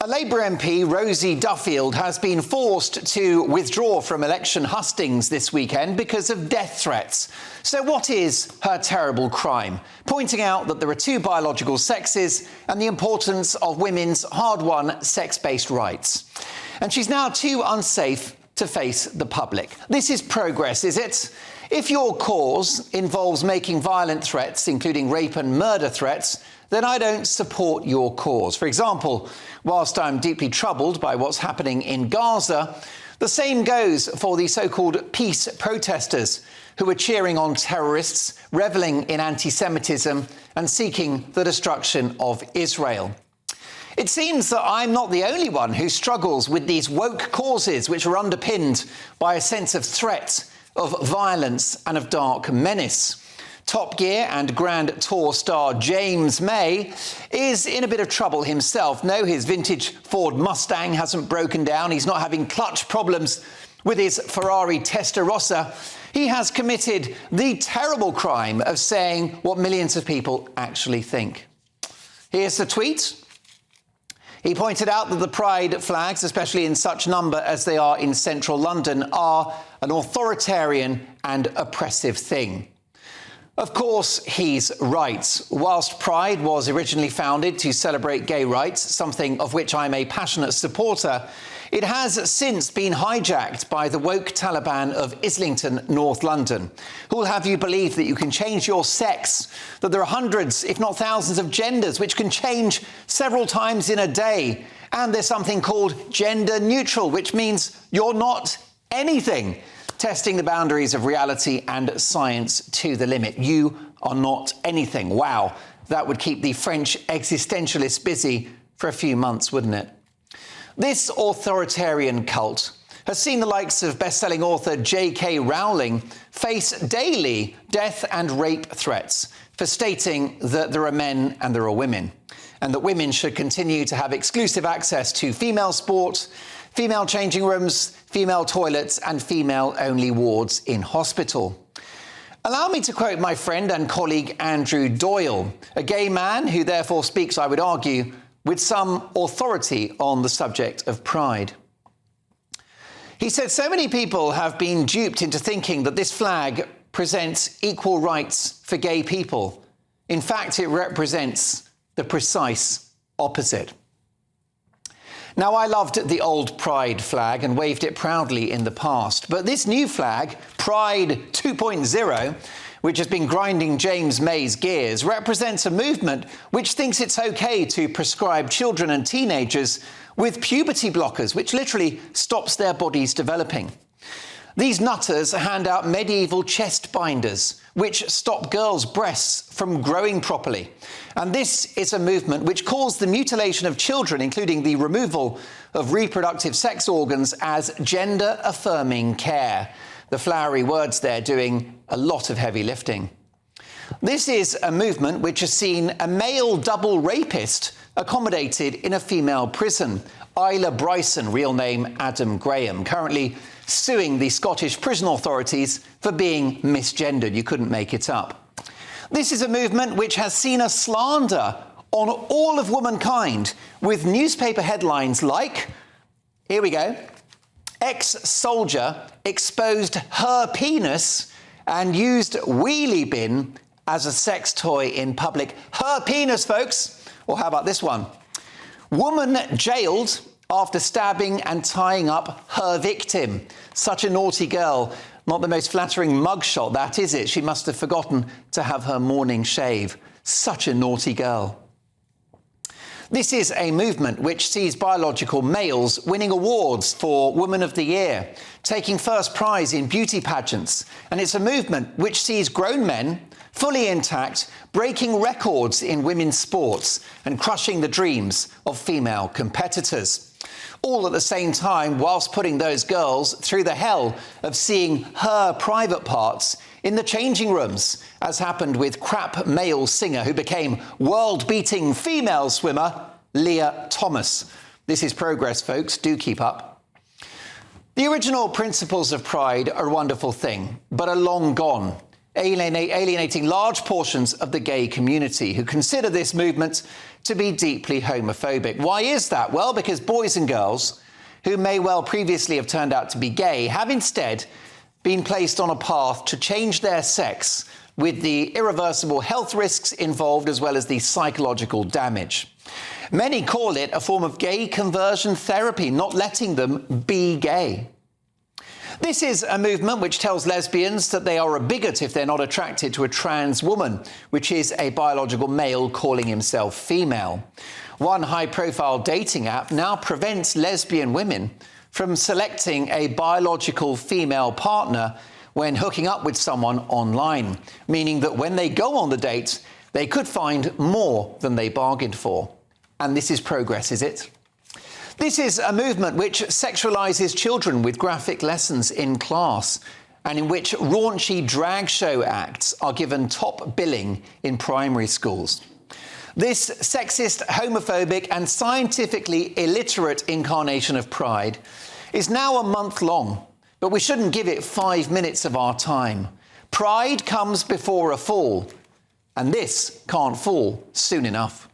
A Labour MP, Rosie Duffield, has been forced to withdraw from election hustings this weekend because of death threats. So what is her terrible crime? Pointing out that there are two biological sexes and the importance of women's hard-won sex-based rights. And she's now too unsafe to face the public. This is progress, is it? If your cause involves making violent threats, including rape and murder threats, then I don't support your cause. For example, whilst I'm deeply troubled by what's happening in Gaza, the same goes for the so-called peace protesters who are cheering on terrorists, revelling in anti-Semitism and seeking the destruction of Israel. It seems that I'm not the only one who struggles with these woke causes which are underpinned by a sense of threat, of violence and of dark menace. Top Gear and Grand Tour star James May is in a bit of trouble himself. No, his vintage Ford Mustang hasn't broken down. He's not having clutch problems with his Ferrari Testarossa. He has committed the terrible crime of saying what millions of people actually think. Here's the tweet. He pointed out that the pride flags, especially in such number as they are in central London, are an authoritarian and oppressive thing. Of course, he's right. Whilst Pride was originally founded to celebrate gay rights, something of which I'm a passionate supporter, it has since been hijacked by the woke Taliban of Islington, North London, who will have you believe that you can change your sex, that there are hundreds, if not thousands, of genders which can change several times in a day. And there's something called gender neutral, which means you're not anything. Testing the boundaries of reality and science to the limit. You are not anything. Wow, that would keep the French existentialists busy for a few months, wouldn't it? This authoritarian cult has seen the likes of best-selling author J.K. Rowling face daily death and rape threats for stating that there are men and there are women, and that women should continue to have exclusive access to female sport, female changing rooms, female toilets and female-only wards in hospital. Allow me to quote my friend and colleague Andrew Doyle, a gay man who therefore speaks, I would argue, with some authority on the subject of pride. He said, so many people have been duped into thinking that this flag presents equal rights for gay people. In fact, it represents the precise opposite. Now, I loved the old Pride flag and waved it proudly in the past, but this new flag, Pride 2.0, which has been grinding James May's gears, represents a movement which thinks it's okay to prescribe children and teenagers with puberty blockers, which literally stops their bodies developing. These nutters hand out medieval chest binders, which stop girls' breasts from growing properly. And this is a movement which calls the mutilation of children, including the removal of reproductive sex organs, as gender-affirming care. The flowery words there doing a lot of heavy lifting. This is a movement which has seen a male double rapist accommodated in a female prison. Isla Bryson, real name Adam Graham, currently suing the Scottish prison authorities for being misgendered. You couldn't make it up. This is a movement which has seen a slander on all of womankind, with newspaper headlines like, here we go, ex-soldier exposed her penis and used wheelie bin as a sex toy in public. Her penis, folks. Or how about this one? Woman jailed after stabbing and tying up her victim. Such a naughty girl. Not the most flattering mugshot, that is it? She must have forgotten to have her morning shave. Such a naughty girl. This is a movement which sees biological males winning awards for Woman of the Year, taking first prize in beauty pageants. And it's a movement which sees grown men, fully intact, breaking records in women's sports and crushing the dreams of female competitors. All at the same time, whilst putting those girls through the hell of seeing her private parts in the changing rooms, as happened with crap male singer who became world-beating female swimmer Leah Thomas. This is progress, folks. Do keep up. The original principles of Pride are a wonderful thing, but are long gone. alienating large portions of the gay community who consider this movement to be deeply homophobic. Why is that? Well, because boys and girls who may well previously have turned out to be gay have instead been placed on a path to change their sex, with the irreversible health risks involved as well as the psychological damage. Many call it a form of gay conversion therapy, not letting them be gay. This is a movement which tells lesbians that they are a bigot if they're not attracted to a trans woman, which is a biological male calling himself female. One high-profile dating app now prevents lesbian women from selecting a biological female partner when hooking up with someone online, meaning that when they go on the date, they could find more than they bargained for. And this is progress, is it? This is a movement which sexualises children with graphic lessons in class, and in which raunchy drag show acts are given top billing in primary schools. This sexist, homophobic and scientifically illiterate incarnation of pride is now a month long, but we shouldn't give it 5 minutes of our time. Pride comes before a fall, and this can't fall soon enough.